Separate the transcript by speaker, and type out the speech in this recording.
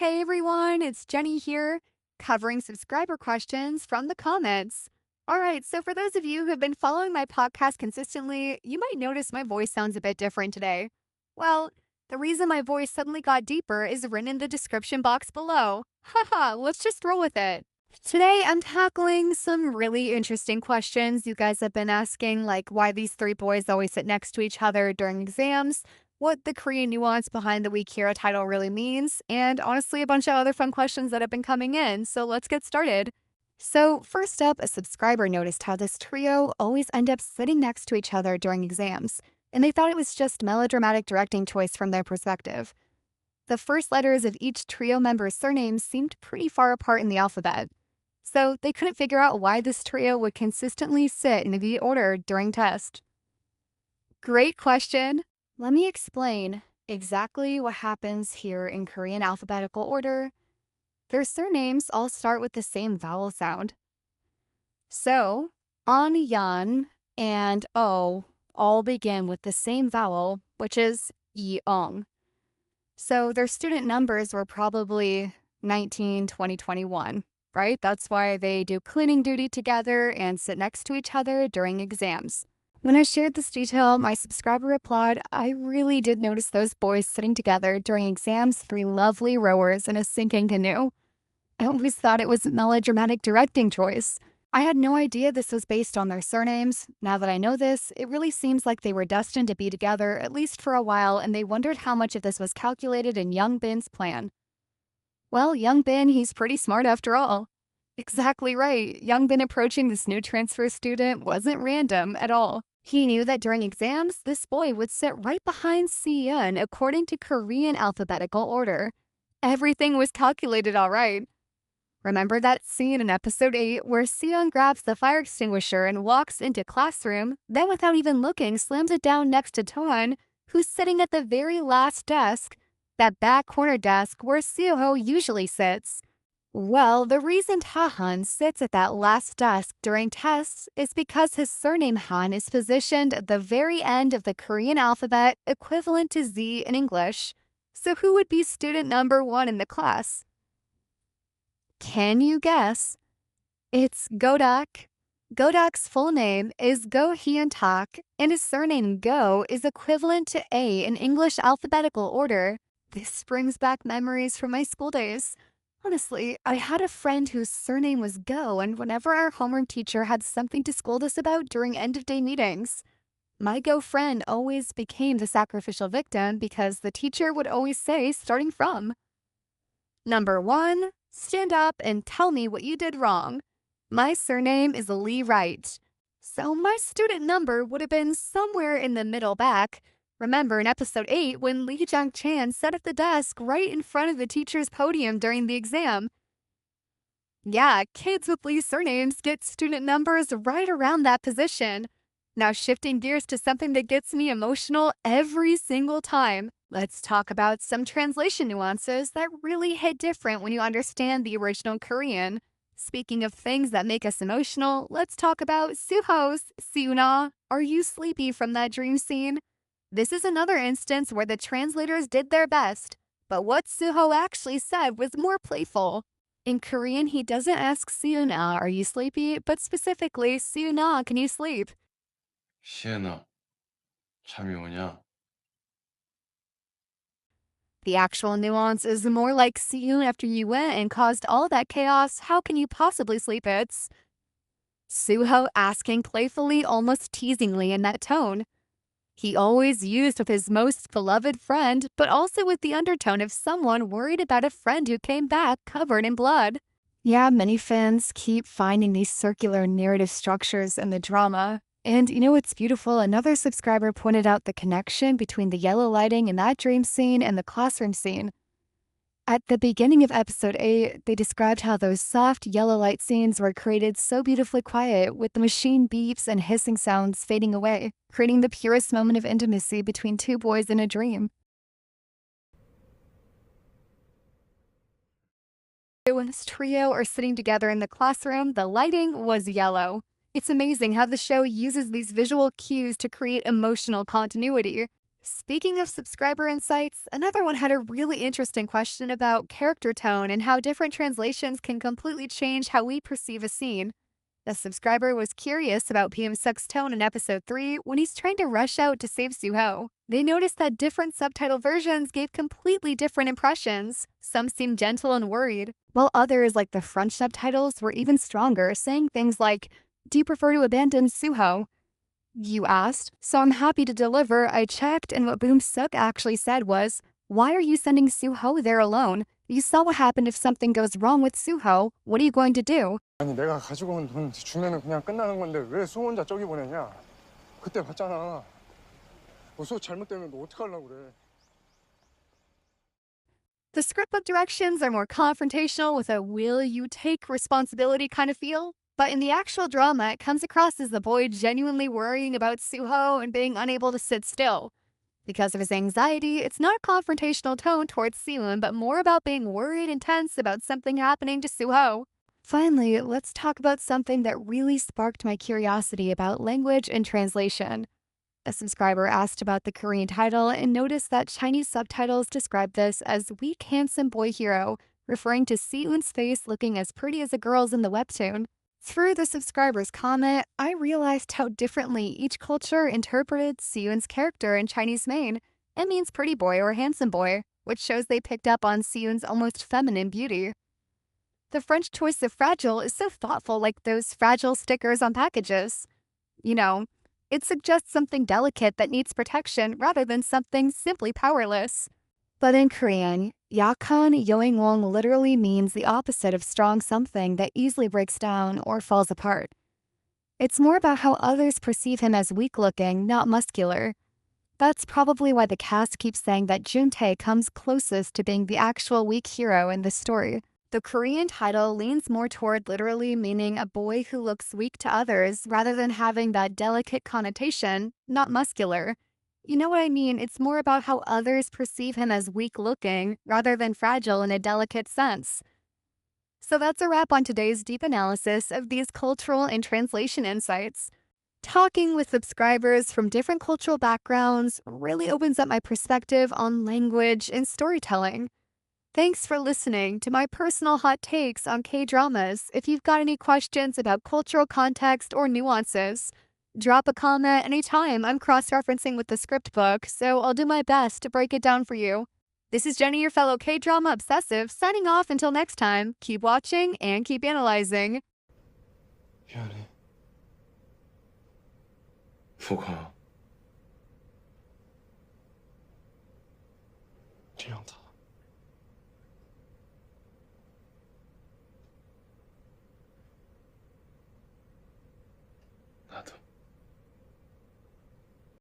Speaker 1: Hey everyone, it's Jennie here, covering subscriber questions from the comments. All right, so for those of you who have been following my podcast consistently, you might notice my voice sounds a bit different today. Well, the reason my voice suddenly got deeper is written in the description box below. Haha, let's just roll with it. Today, I'm tackling some really interesting questions you guys have been asking, like why these three boys always sit next to each other during exams, what the Korean nuance behind the We Kira title really means, and honestly, a bunch of other fun questions that have been coming in. So let's get started. So, first up, a subscriber noticed how this trio always end up sitting next to each other during exams, and they thought it was just melodramatic directing choice from their perspective. The first letters of each trio member's surnames seemed pretty far apart in the alphabet, so they couldn't figure out why this trio would consistently sit in the order during test. Great question. Let me explain exactly what happens here in Korean alphabetical order. Their surnames all start with the same vowel sound. So, An, Yan, and O all begin with the same vowel, which is Yi-ong. So their student numbers were probably 19, 20, 21, right? That's why they do cleaning duty together and sit next to each other during exams. When I shared this detail, my subscriber replied, I really did notice those boys sitting together during exams, three lovely rowers in a sinking canoe. I always thought it was a melodramatic directing choice. I had no idea this was based on their surnames. Now that I know this, it really seems like they were destined to be together at least for a while, and they wondered how much of this was calculated in Young Bin's plan. Well, Young Bin, he's pretty smart after all. Exactly right. Young Bin approaching this new transfer student wasn't random at all. He knew that during exams, this boy would sit right behind Si-eun according to Korean alphabetical order. Everything was calculated all right. Remember that scene in episode 8 where Si-eun grabs the fire extinguisher and walks into classroom, then without even looking slams it down next to Toan, who's sitting at the very last desk, that back corner desk where Seo usually sits. Well, the reason Ta-han sits at that last desk during tests is because his surname Han is positioned at the very end of the Korean alphabet, equivalent to Z in English. So who would be student number 1 in the class? Can you guess? It's Godak. Godak's full name is Go Hyun-tak, and his surname Go is equivalent to A in English alphabetical order. This brings back memories from my school days. Honestly, I had a friend whose surname was Go, and whenever our homeroom teacher had something to scold us about during end-of-day meetings, my Go friend always became the sacrificial victim because the teacher would always say, starting from. Number 1, stand up and tell me what you did wrong. My surname is Lee Wright, so my student number would have been somewhere in the middle back. Remember in episode 8 when Lee Jang-chan sat at the desk right in front of the teacher's podium during the exam? Yeah, kids with Lee's surnames get student numbers right around that position. Now shifting gears to something that gets me emotional every single time. Let's talk about some translation nuances that really hit different when you understand the original Korean. Speaking of things that make us emotional, let's talk about Suho's Siunah, Are You Sleepy from that dream scene? This is another instance where the translators did their best, but what Suho actually said was more playful. In Korean, he doesn't ask Si-eun-ah, are you sleepy, but specifically, Si-eun-ah, can you sleep?
Speaker 2: 시은아, 잠이 오냐?
Speaker 1: The actual nuance is more like Si-eun after you went and caused all that chaos, how can you possibly sleep? It's Suho asking playfully, almost teasingly in that tone. He always used with his most beloved friend, but also with the undertone of someone worried about a friend who came back covered in blood. Yeah, many fans keep finding these circular narrative structures in the drama. And you know what's beautiful? Another subscriber pointed out the connection between the yellow lighting in that dream scene and the classroom scene. At the beginning of episode 8, they described how those soft yellow light scenes were created so beautifully quiet, with the machine beeps and hissing sounds fading away, creating the purest moment of intimacy between two boys in a dream. When this trio are sitting together in the classroom, the lighting was yellow. It's amazing how the show uses these visual cues to create emotional continuity. Speaking of subscriber insights, another one had a really interesting question about character tone and how different translations can completely change how we perceive a scene. The subscriber was curious about Beom-seok's tone in episode 3 when he's trying to rush out to save Soo-ho. They noticed that different subtitle versions gave completely different impressions. Some seemed gentle and worried, while others, like the French subtitles, were even stronger, saying things like, "Do you prefer to abandon Soo-ho?" You asked, so I'm happy to deliver. I checked, and what Beom-seok actually said was, "Why are you sending Soo-ho there alone? You saw what happened if something goes wrong with Soo-ho. What are you going to do?"
Speaker 3: 아니 내가 가지고 온 돈 주면은 그냥 끝나는 건데 왜 수 혼자 저기 보내냐? 그때 봤잖아. 수 잘못되면 너 어떡하려고 그래?
Speaker 1: The scriptbook directions are more confrontational with a will you take responsibility kind of feel. But in the actual drama, it comes across as the boy genuinely worrying about Soo-ho and being unable to sit still. Because of his anxiety, it's not a confrontational tone towards Si-eun, but more about being worried and tense about something happening to Soo-ho. Finally, let's talk about something that really sparked my curiosity about language and translation. A subscriber asked about the Korean title and noticed that Chinese subtitles describe this as weak, handsome boy hero, referring to Si-eun's face looking as pretty as a girl's in the webtoon. Through the subscriber's comment, I realized how differently each culture interpreted Si-eun's character in Chinese main. It means pretty boy or handsome boy, which shows they picked up on Si-eun's almost feminine beauty. The French choice of fragile is so thoughtful, like those fragile stickers on packages. You know, it suggests something delicate that needs protection rather than something simply powerless. But in Korean, 약한 영웅 literally means the opposite of strong something that easily breaks down or falls apart. It's more about how others perceive him as weak-looking, not muscular. That's probably why the cast keeps saying that Juntae comes closest to being the actual weak hero in this story. The Korean title leans more toward literally meaning a boy who looks weak to others rather than having that delicate connotation, not muscular. You know what I mean? It's more about how others perceive him as weak-looking rather than fragile in a delicate sense. So that's a wrap on today's deep analysis of these cultural and translation insights. Talking with subscribers from different cultural backgrounds really opens up my perspective on language and storytelling. Thanks for listening to my personal hot takes on K-dramas. If you've got any questions about cultural context or nuances, drop a comment anytime. I'm cross-referencing with the script book, so I'll do my best to break it down for you. This is Jennie, your fellow K-drama obsessive, signing off until next time. Keep watching and keep analyzing.
Speaker 2: 미안해. 뭐가?
Speaker 3: 미안하다.